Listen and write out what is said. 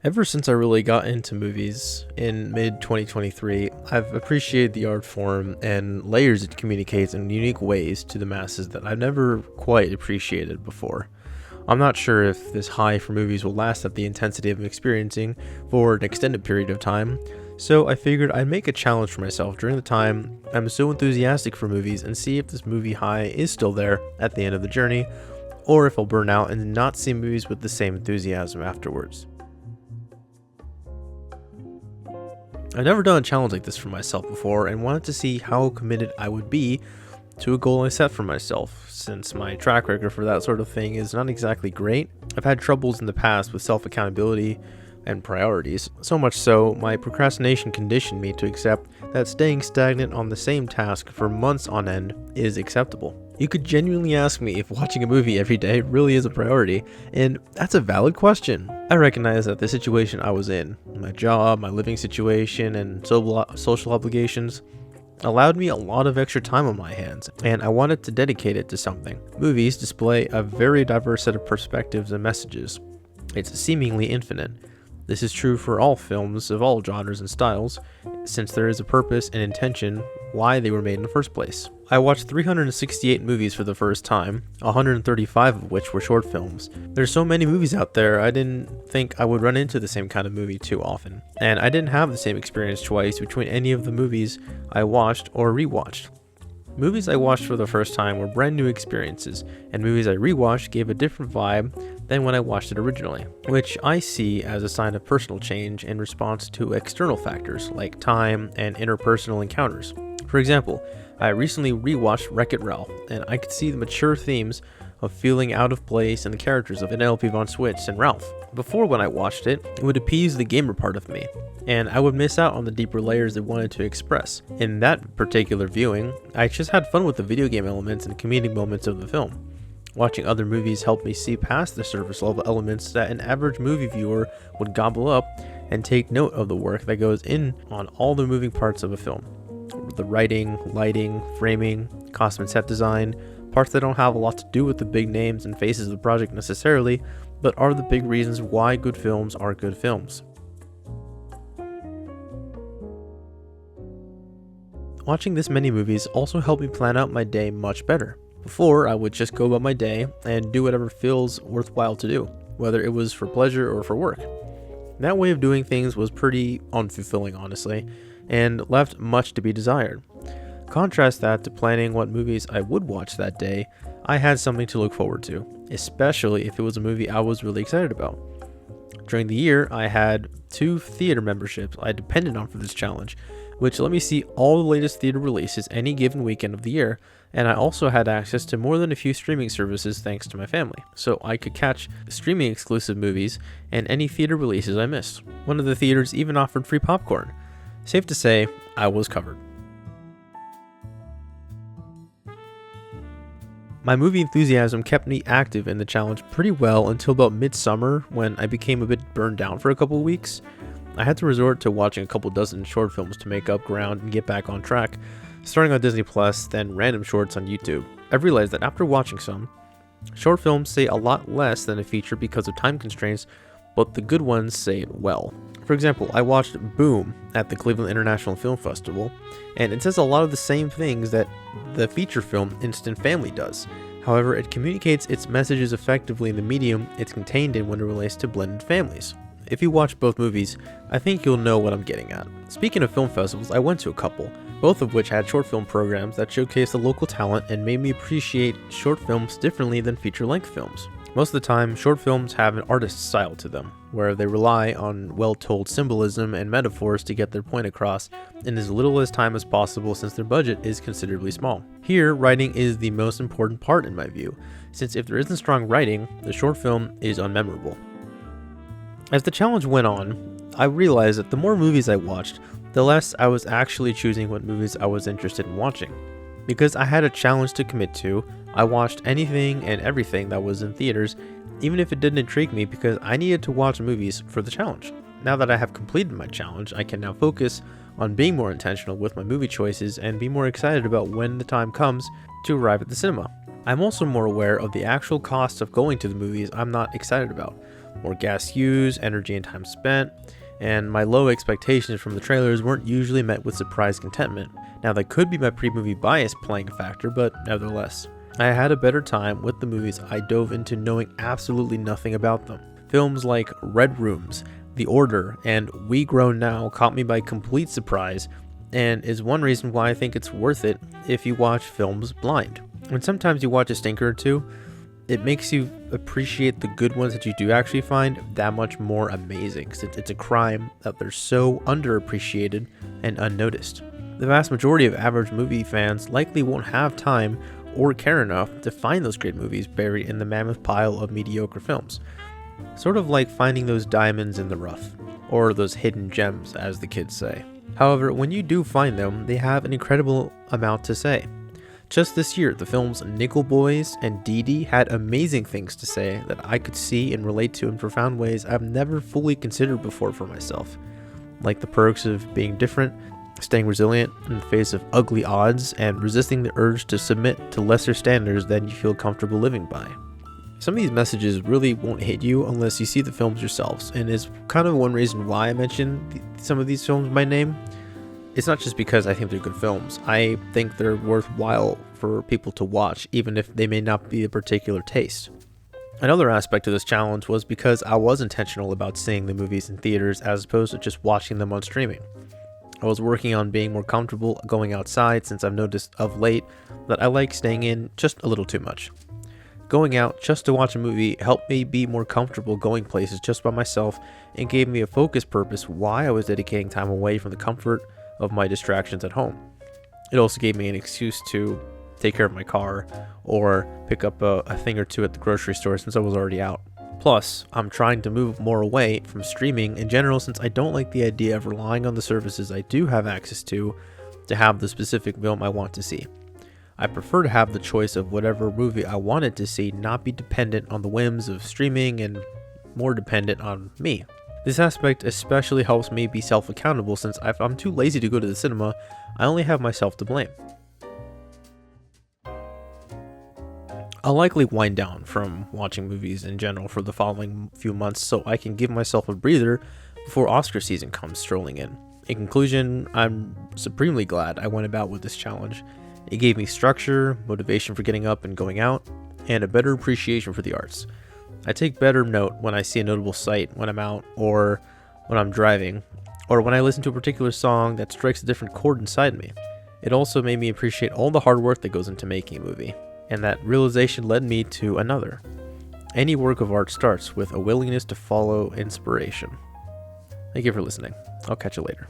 Ever since I really got into movies in mid 2023, I've appreciated the art form and layers it communicates in unique ways to the masses that I've never quite appreciated before. I'm not sure if this high for movies will last at the intensity I'm experiencing for an extended period of time, so I figured I'd make a challenge for myself during the time I'm so enthusiastic for movies and see if this movie high is still there at the end of the journey, or if I'll burn out and not see movies with the same enthusiasm afterwards. I've never done a challenge like this for myself before and wanted to see how committed I would be to a goal I set for myself, since my track record for that sort of thing is not exactly great. I've had troubles in the past with self-accountability and priorities, so much so my procrastination conditioned me to accept that staying stagnant on the same task for months on end is acceptable. You could genuinely ask me if watching a movie every day really is a priority, and that's a valid question. I recognize that the situation I was in, my job, my living situation, and social obligations, allowed me a lot of extra time on my hands, and I wanted to dedicate it to something. Movies display a very diverse set of perspectives and messages. It's seemingly infinite. This is true for all films of all genres and styles, since there is a purpose and intention why they were made in the first place. I watched 368 movies for the first time, 135 of which were short films. There's so many movies out there, I didn't think I would run into the same kind of movie too often, and I didn't have the same experience twice between any of the movies I watched or rewatched. Movies I watched for the first time were brand new experiences, and movies I rewatched gave a different vibe than when I watched it originally, which I see as a sign of personal change in response to external factors like time and interpersonal encounters. For example, I recently rewatched Wreck-It Ralph, and I could see the mature themes of feeling out of place in the characters of Penelope von Switz and Ralph. Before, when I watched it, it would appease the gamer part of me, and I would miss out on the deeper layers it wanted to express. In that particular viewing, I just had fun with the video game elements and comedic moments of the film. Watching other movies helped me see past the surface level elements that an average movie viewer would gobble up and take note of the work that goes in on all the moving parts of a film. The writing, lighting, framing, costume and set design, parts that don't have a lot to do with the big names and faces of the project necessarily, but are the big reasons why good films are good films. Watching this many movies also helped me plan out my day much better. Before, I would just go about my day and do whatever feels worthwhile to do, whether it was for pleasure or for work. That way of doing things was pretty unfulfilling, honestly, and left much to be desired. Contrast that to planning what movies I would watch that day. I had something to look forward to, especially if it was a movie I was really excited about. During the year, I had 2 theater memberships I depended on for this challenge, which let me see all the latest theater releases any given weekend of the year, and I also had access to more than a few streaming services thanks to my family, so I could catch streaming exclusive movies and any theater releases I missed. One of the theaters even offered free popcorn. Safe to say, I was covered. My movie enthusiasm kept me active in the challenge pretty well until about midsummer, when I became a bit burned down for a couple of weeks. I had to resort to watching a couple dozen short films to make up ground and get back on track, starting on Disney Plus, then random shorts on YouTube. I've realized that after watching some, short films say a lot less than a feature because of time constraints, but the good ones say it well. For example, I watched Boom at the Cleveland International Film Festival, and it says a lot of the same things that the feature film Instant Family does. However, it communicates its messages effectively in the medium it's contained in when it relates to blended families. If you watch both movies, I think you'll know what I'm getting at. Speaking of film festivals, I went to a couple, both of which had short film programs that showcased the local talent and made me appreciate short films differently than feature-length films. Most of the time, short films have an artist's style to them, where they rely on well-told symbolism and metaphors to get their point across in as little as time as possible, since their budget is considerably small. Here, writing is the most important part in my view, since if there isn't strong writing, the short film is unmemorable. As the challenge went on, I realized that the more movies I watched, the less I was actually choosing what movies I was interested in watching. Because I had a challenge to commit to, I watched anything and everything that was in theaters, even if it didn't intrigue me, because I needed to watch movies for the challenge. Now that I have completed my challenge, I can now focus on being more intentional with my movie choices and be more excited about when the time comes to arrive at the cinema. I'm also more aware of the actual cost of going to the movies I'm not excited about. more gas used, energy and time spent, and my low expectations from the trailers weren't usually met with surprise contentment. Now that could be my pre-movie bias playing a factor, but nevertheless. I had a better time with the movies I dove into knowing absolutely nothing about them. Films like Red Rooms, The Order, and We Grow Now caught me by complete surprise, and is one reason why I think it's worth it if you watch films blind. When sometimes you watch a stinker or two, it makes you appreciate the good ones that you do actually find that much more amazing, because it's a crime that they're so underappreciated and unnoticed. The vast majority of average movie fans likely won't have time or care enough to find those great movies buried in the mammoth pile of mediocre films. Sort of like finding those diamonds in the rough, or those hidden gems, as the kids say. However, when you do find them, they have an incredible amount to say. Just this year, the films Nickel Boys and Dee Dee had amazing things to say that I could see and relate to in profound ways I've never fully considered before for myself. Like the perks of being different, staying resilient in the face of ugly odds, and resisting the urge to submit to lesser standards than you feel comfortable living by. Some of these messages really won't hit you unless you see the films yourselves, and is kind of one reason why I mention some of these films by name. It's not just because I think they're good films. I think they're worthwhile for people to watch, even if they may not be a particular taste. Another aspect of this challenge was because I was intentional about seeing the movies in theaters as opposed to just watching them on streaming. I was working on being more comfortable going outside, since I've noticed of late that I like staying in just a little too much. Going out just to watch a movie helped me be more comfortable going places just by myself, and gave me a focused purpose why I was dedicating time away from the comfort of my distractions at home. It also gave me an excuse to take care of my car or pick up a thing or two at the grocery store since I was already out. Plus, I'm trying to move more away from streaming in general, since I don't like the idea of relying on the services I do have access to have the specific film I want to see. I prefer to have the choice of whatever movie I wanted to see not be dependent on the whims of streaming and more dependent on me. This aspect especially helps me be self-accountable, since if I'm too lazy to go to the cinema, I only have myself to blame. I'll likely wind down from watching movies in general for the following few months so I can give myself a breather before Oscar season comes strolling in. In conclusion, I'm supremely glad I went about with this challenge. It gave me structure, motivation for getting up and going out, and a better appreciation for the arts. I take better note when I see a notable sight when I'm out, or when I'm driving, or when I listen to a particular song that strikes a different chord inside me. It also made me appreciate all the hard work that goes into making a movie, and that realization led me to another. Any work of art starts with a willingness to follow inspiration. Thank you for listening. I'll catch you later.